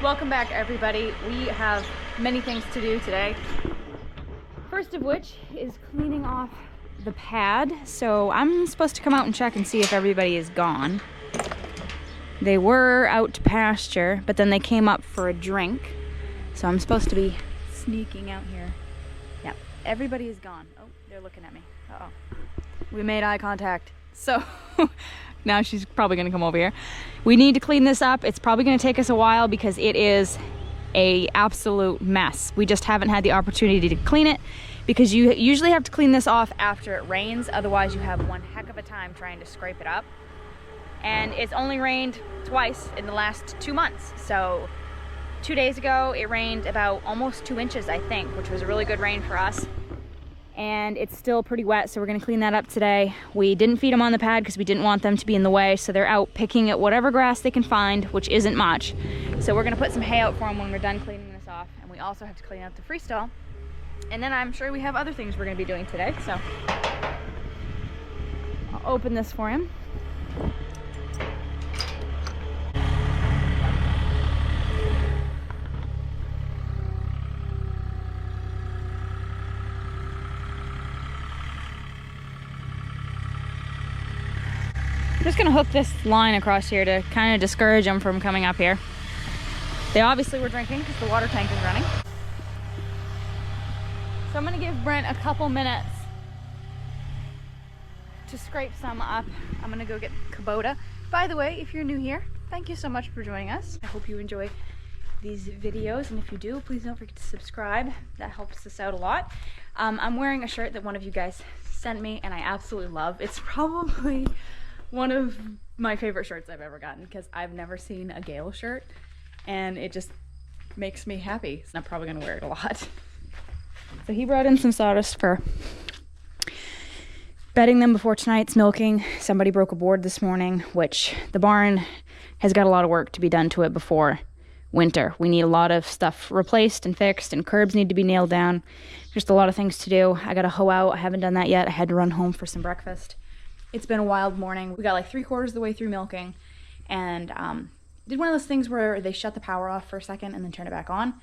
Welcome back, everybody. We have many things to do today. First of which is cleaning off the pad. So I'm supposed to come out and check and see if everybody is gone. They were out to pasture, but then they came up for a drink. So I'm supposed to be sneaking out here. Yep, everybody is gone. Oh, they're looking at me. Uh-oh. We made eye contact. So now she's probably gonna come over here. We need to clean this up. It's probably gonna take us a while because it is a absolute mess. We just haven't had the opportunity to clean it because you usually have to clean this off after it rains. Otherwise you have one heck of a time trying to scrape it up. And it's only rained twice in the last 2 months. So 2 days ago, it rained about almost 2 inches, I think, which was a really good rain for us. And it's still pretty wet, so we're gonna clean that up today. We didn't feed them on the pad because we didn't want them to be in the way, so they're out picking at whatever grass they can find, which isn't much. So we're gonna put some hay out for them when we're done cleaning this off, and we also have to clean out the freestall. And then I'm sure we have other things we're gonna be doing today, so I'll open this for him. I'm just gonna hook this line across here to kind of discourage them from coming up here. They obviously were drinking because the water tank is running. So I'm gonna give Brent a couple minutes to scrape some up. I'm gonna go get Kubota. By the way, if you're new here, thank you so much for joining us. I hope you enjoy these videos, and if you do, please don't forget to subscribe. That helps us out a lot. I'm wearing a shirt that one of you guys sent me and I absolutely love. It's probably one of my favorite shirts I've ever gotten because I've never seen a Gale shirt and it just makes me happy. So I'm probably gonna wear it a lot. So he brought in some sawdust for bedding them before tonight's milking. Somebody broke a board this morning, which the barn has got a lot of work to be done to it before winter. We need a lot of stuff replaced and fixed, and curbs need to be nailed down. Just a lot of things to do. I gotta hoe out. I haven't done that yet. I had to run home for some breakfast. It's been a wild morning. We got like 3/4 of the way through milking and did one of those things where they shut the power off for a second and then turn it back on.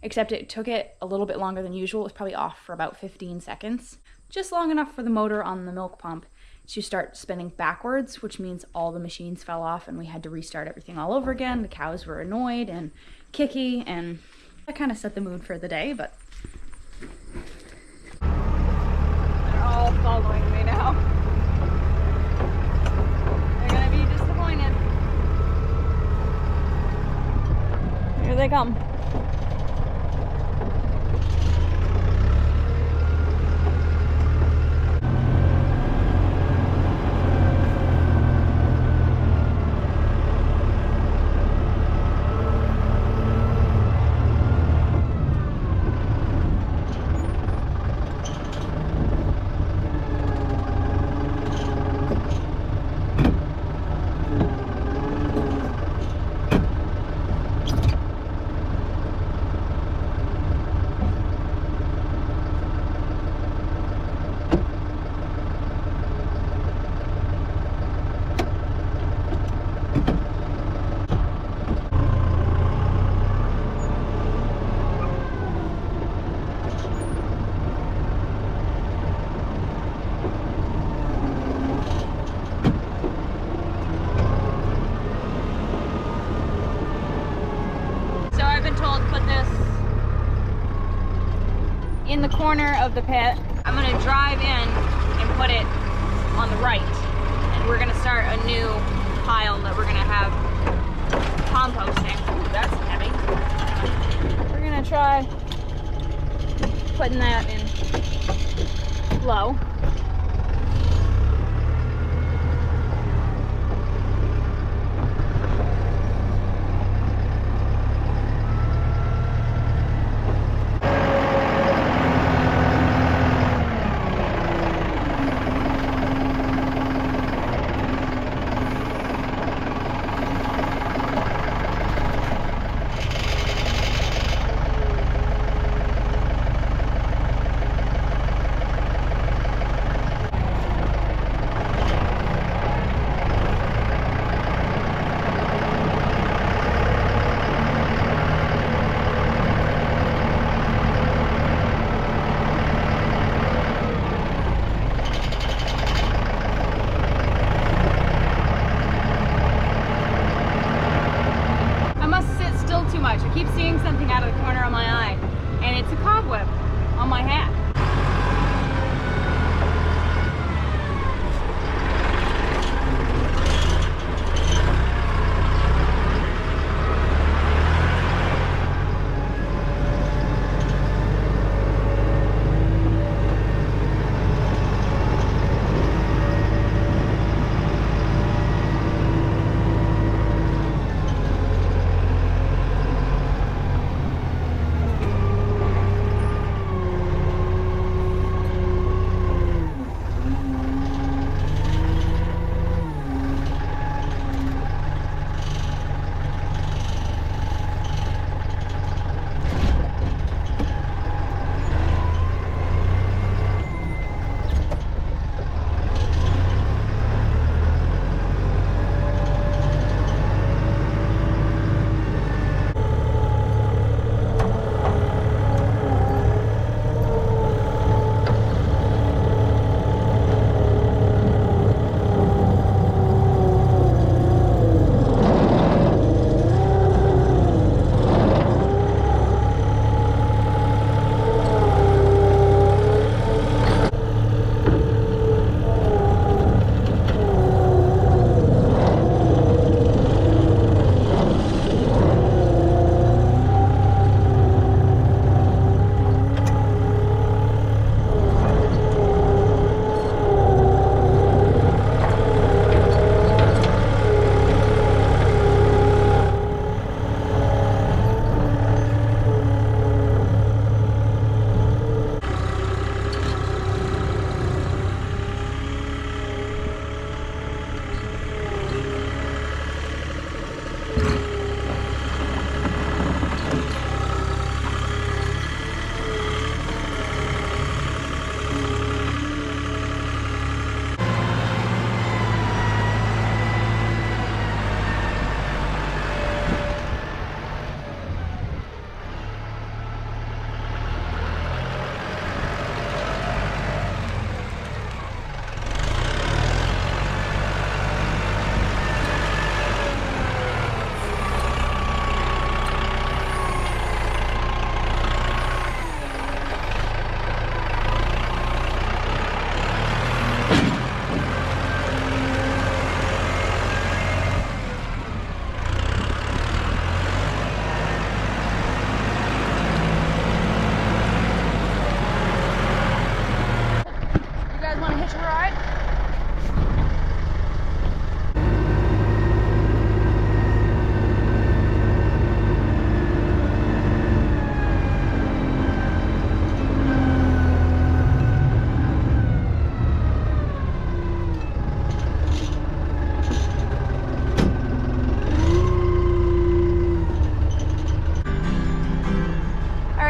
Except it took it a little bit longer than usual. It was probably off for about 15 seconds. Just long enough for the motor on the milk pump to start spinning backwards, which means all the machines fell off and we had to restart everything all over again. The cows were annoyed and kicky, and that kind of set the mood for the day, but they're all following me now. Here they come. In the corner of the pit. I'm gonna drive in and put it on the right, and we're gonna start a new pile that we're gonna have composting. Ooh, that's heavy. We're gonna try putting that in low. much. I keep seeing something out of the corner of my eye, and it's a cobweb on my hat.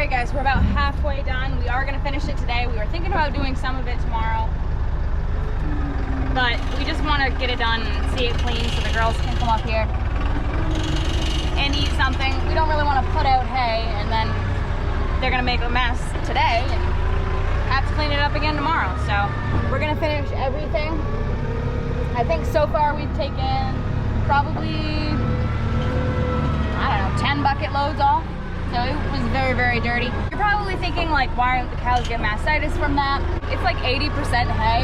Guys, we're about halfway done. We are going to finish it today. We were thinking about doing some of it tomorrow, but we just want to get it done and see it clean so the girls can come up here and eat something. We don't really want to put out hay and then they're going to make a mess today and have to clean it up again tomorrow. So we're going to finish everything. I think so far we've taken probably, I don't know, 10 bucket loads off. So it was very, very dirty. You're probably thinking like, why don't the cows get mastitis from that? It's like 80% hay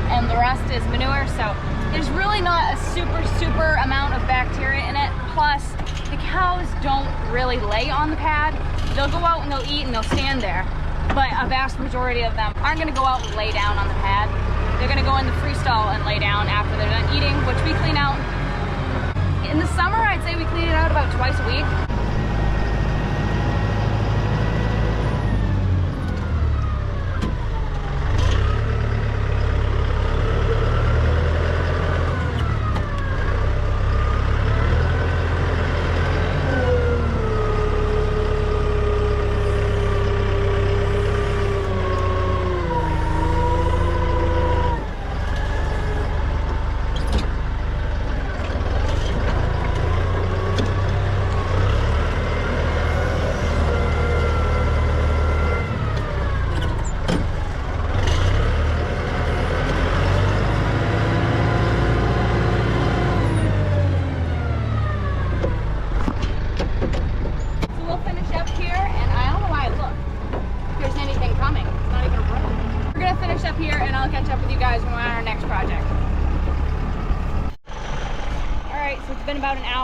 and the rest is manure. So there's really not a super amount of bacteria in it. Plus the cows don't really lay on the pad. They'll go out and they'll eat and they'll stand there. But a vast majority of them aren't gonna go out and lay down on the pad. They're gonna go in the freestall and lay down after they're done eating, which we clean out. In the summer, I'd say we clean it out about twice a week.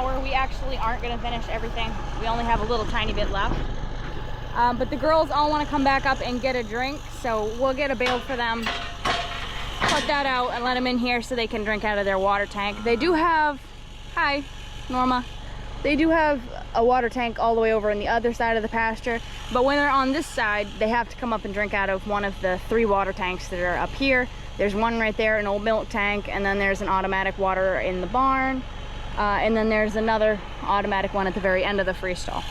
hour. We actually aren't gonna finish everything. We only have a little tiny bit left. But the girls all want to come back up and get a drink, so we'll get a bale for them, put that out, and let them in here so they can drink out of their water tank. They do have, hi, Norma. They do have a water tank all the way over on the other side of the pasture, but when they're on this side, they have to come up and drink out of one of the 3 water tanks that are up here. There's one right there, an old milk tank, and then there's an automatic water in the barn, and then there's another automatic one at the very end of the freestall.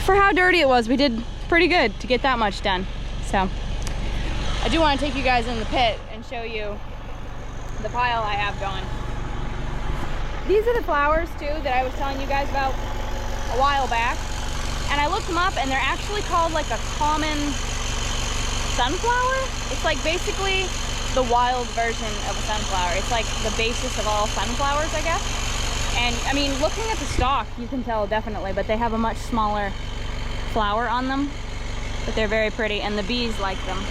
For how dirty it was, we did pretty good to get that much done. So I do want to take you guys in the pit and show you the pile I have going. These are the flowers too that I was telling you guys about a while back, and I looked them up and they're actually called like a common sunflower. It's like basically the wild version of a sunflower. It's like the basis of all sunflowers, I guess. And I mean, looking at the stalk, you can tell definitely, but they have a much smaller flower on them, but they're very pretty, and the bees like them.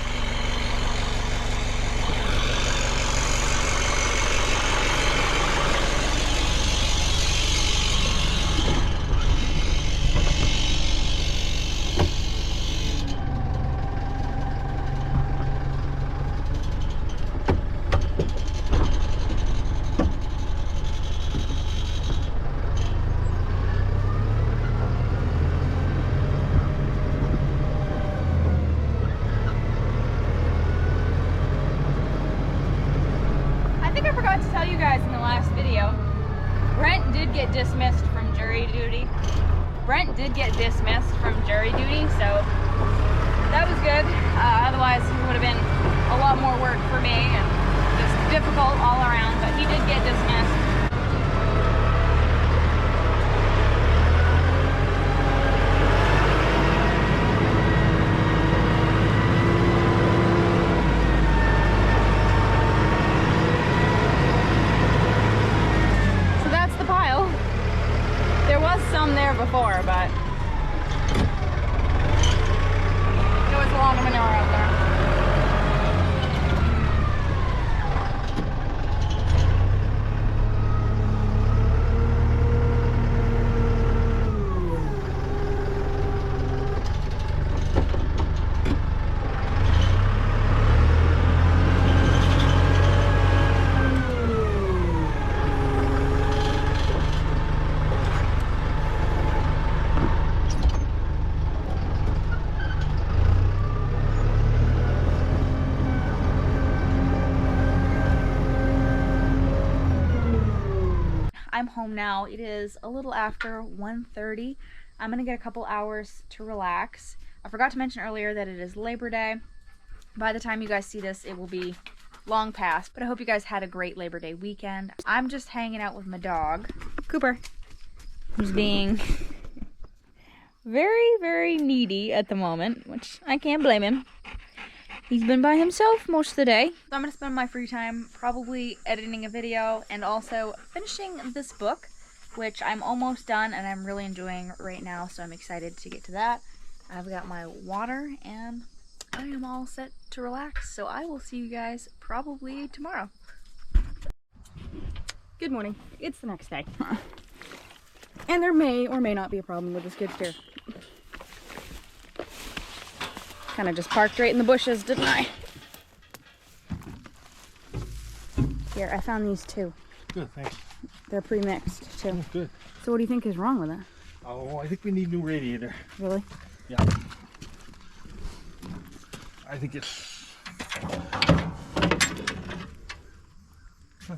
Dismissed from jury duty. Brent did get dismissed from jury duty, so that was good. Otherwise, it would have been a lot more work for me and just difficult all around, but he did get dismissed. Before, but there was a lot of manure out there. I'm home now. It is a little after 1:30. I'm gonna get a couple hours to relax. I forgot to mention earlier that it is Labor Day. By the time you guys see this, it will be long past, but I hope you guys had a great Labor Day weekend. I'm just hanging out with my dog, Cooper, who's being very, very needy at the moment, which I can't blame him. He's been by himself most of the day. So I'm gonna spend my free time probably editing a video and also finishing this book, which I'm almost done and I'm really enjoying right now, so I'm excited to get to that. I've got my water and I am all set to relax, so I will see you guys probably tomorrow. Good morning. It's the next day. And there may or may not be a problem with the skid steer. Kind of just parked right in the bushes, didn't I? Here, I found these too. Good, thanks. They're pre-mixed too. Oh, good. So what do you think is wrong with it? Oh, I think we need a new radiator. Really? Yeah. I think it's... Huh.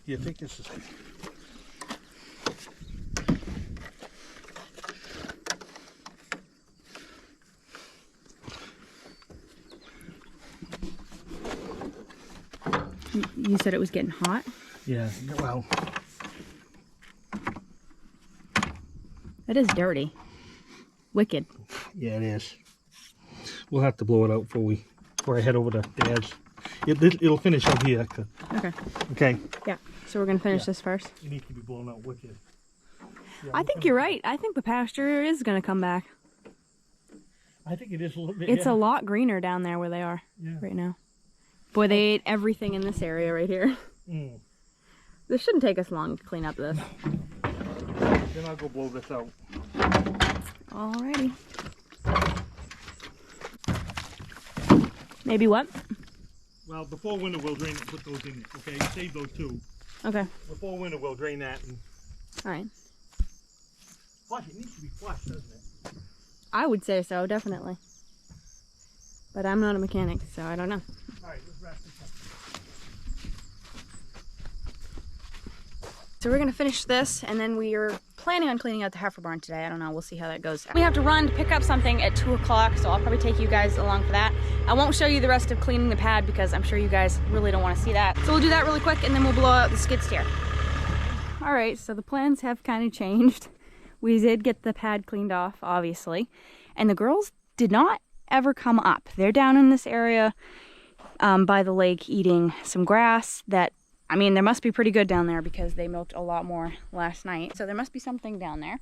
You think this is... You said it was getting hot? Yeah, well... It is dirty. Wicked. Yeah, it is. We'll have to blow it out before I head over to Dad's. It'll finish out here. Okay. Okay. Yeah. So we're gonna finish this first. It needs to be blown out wicked. Yeah, I think you're right. I think the pasture is gonna come back. I think it is a little bit. It's a lot greener down there where they are right now. Boy, they ate everything in this area right here. Mm. This shouldn't take us long to clean up this. Then I'll go blow this out. Alrighty. Maybe what? Well, before winter we'll drain it, put those in it, okay? Save those two. Okay. Before winter we'll drain that and Alright. flush. It needs to be flushed, doesn't it? I would say so, definitely. But I'm not a mechanic, so I don't know. Alright, let's wrap this up. So we're gonna finish this, and then we are planning on cleaning out the heifer barn today. I don't know, we'll see how that goes. We have to run to pick up something at 2 o'clock, so I'll probably take you guys along for that. I won't show you the rest of cleaning the pad because I'm sure you guys really don't want to see that. So we'll do that really quick, and then we'll blow out the skid steer. All right, so the plans have kind of changed. We did get the pad cleaned off, obviously, and the girls did not ever come up. They're down in this area by the lake eating some grass that, I mean, there must be pretty good down there because they milked a lot more last night. So there must be something down there.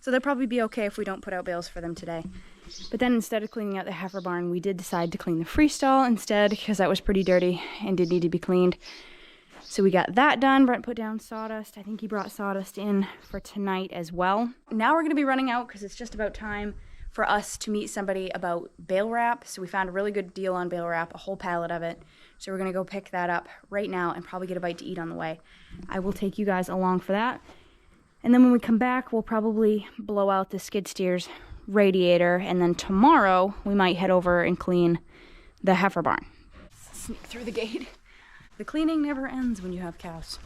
So they'll probably be okay if we don't put out bales for them today. But then instead of cleaning out the heifer barn, we did decide to clean the freestall instead because that was pretty dirty and did need to be cleaned. So we got that done. Brent put down sawdust. I think he brought sawdust in for tonight as well. Now we're gonna be running out because it's just about time for us to meet somebody about bale wrap. So we found a really good deal on bale wrap, a whole pallet of it. So we're gonna go pick that up right now and probably get a bite to eat on the way. I will take you guys along for that. And then when we come back, we'll probably blow out the skid steer's radiator. And then tomorrow we might head over and clean the heifer barn. Sneak through the gate. The cleaning never ends when you have cows.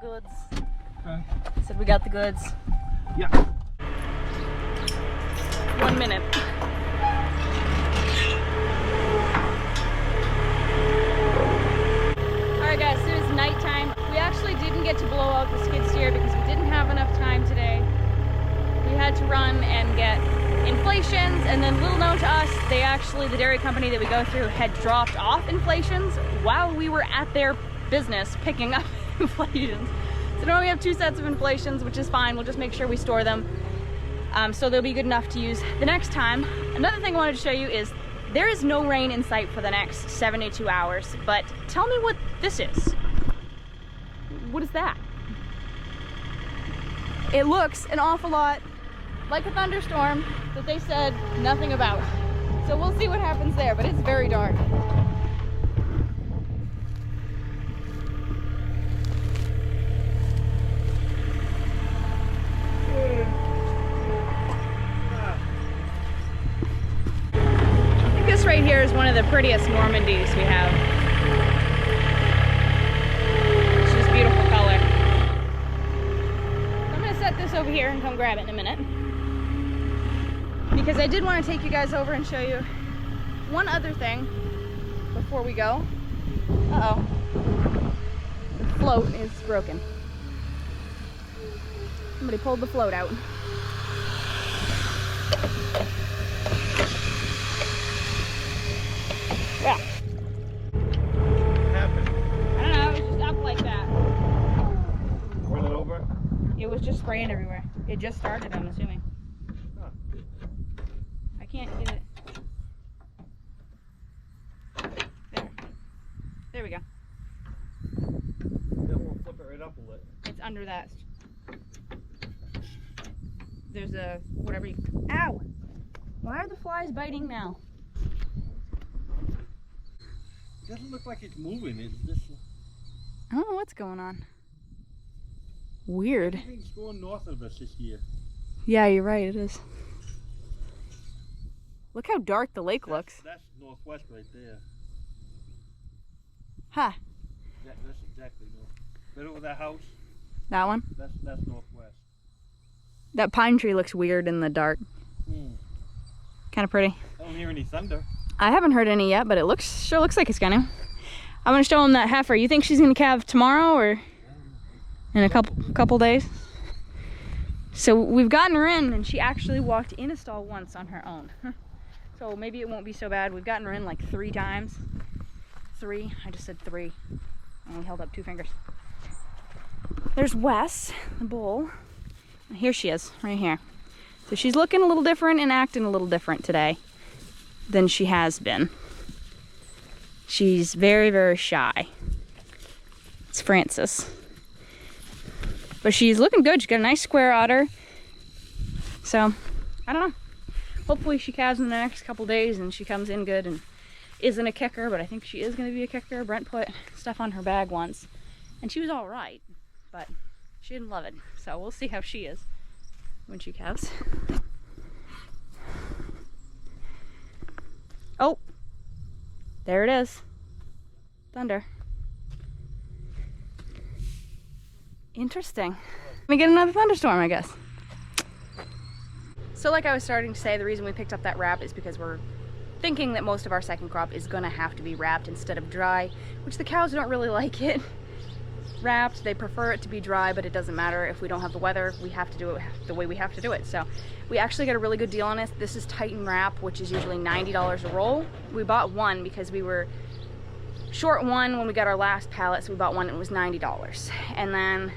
Goods. Okay. Said we got the goods. Yeah. 1 minute. Alright guys, so it's nighttime. We actually didn't get to blow out the skid steer because we didn't have enough time today. We had to run and get inflations, and then little known to us, the dairy company that we go through had dropped off inflations while we were at their business picking up inflations. So now we have 2 sets of inflations, which is fine. We'll just make sure we store them so they'll be good enough to use the next time. Another thing I wanted to show you is there is no rain in sight for the next 72 hours, but tell me what this is. What is that? It looks an awful lot like a thunderstorm that they said nothing about. So we'll see what happens there, but it's very dark. This right here is one of the prettiest Normandies we have. It's just beautiful color. So I'm gonna set this over here and come grab it in a minute. Because I did want to take you guys over and show you one other thing before we go. Uh-oh. The float is broken. Somebody pulled the float out. Yeah. What happened? I don't know, it was just up like that. Run it over? It was just spraying everywhere. It just started, I'm assuming. Huh. I can't get it. There. There we go. Then we'll flip it right up a little. It's under that. There's a, whatever you, ow! Why are the flies biting now? It doesn't look like it's moving. It's just. I don't know what's going on. Weird. Everything's going north of us this year. Yeah, you're right, it is. Look how dark the lake looks. That's northwest right there. Huh. That's exactly north. Right over that house. That one? That's northwest. That pine tree looks weird in the dark. Kind of pretty. I don't hear any thunder. I haven't heard any yet, but it sure looks like it's gonna. I'm gonna show him that heifer. You think she's gonna calve tomorrow or in a couple days? So we've gotten her in, and she actually walked in a stall once on her own. So maybe it won't be so bad. We've gotten her in like 3 times. 3, I just said 3. I only held up 2 fingers. There's Wes, the bull. And here she is, right here. So she's looking a little different and acting a little different today than she has been. She's very, very shy. It's Frances. But she's looking good. She's got a nice square udder. So, I don't know. Hopefully she calves in the next couple days and she comes in good and isn't a kicker, but I think she is going to be a kicker. Brent put stuff on her bag once and she was all right, but she didn't love it. So we'll see how she is when she calves. Oh, there it is. Thunder. Interesting. We get another thunderstorm, I guess. So like I was starting to say, the reason we picked up that wrap is because we're thinking that most of our second crop is gonna have to be wrapped instead of dry, which the cows don't really like it wrapped. They prefer it to be dry, but it doesn't matter. If we don't have the weather, we have to do it the way we have to do it. So we actually got a really good deal on it. This is Titan wrap, which is usually $90 a roll. We bought one because we were short one when we got our last pallet, so we bought one and it was $90. And then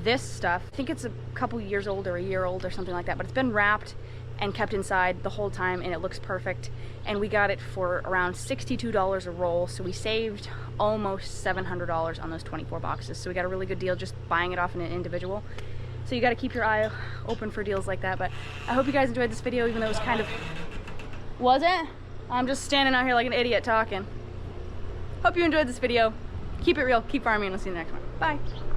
this stuff, I think it's a couple years old or a year old or something like that, but it's been wrapped and kept inside the whole time and it looks perfect. And we got it for around $62 a roll, so we saved almost $700 on those 24 boxes. So we got a really good deal just buying it off in an individual. So you got to keep your eye open for deals like that. But I hope you guys enjoyed this video, even though it was kind of... Was it? I'm just standing out here like an idiot talking. Hope you enjoyed this video. Keep it real, keep farming, and I'll see you in the next one. Bye.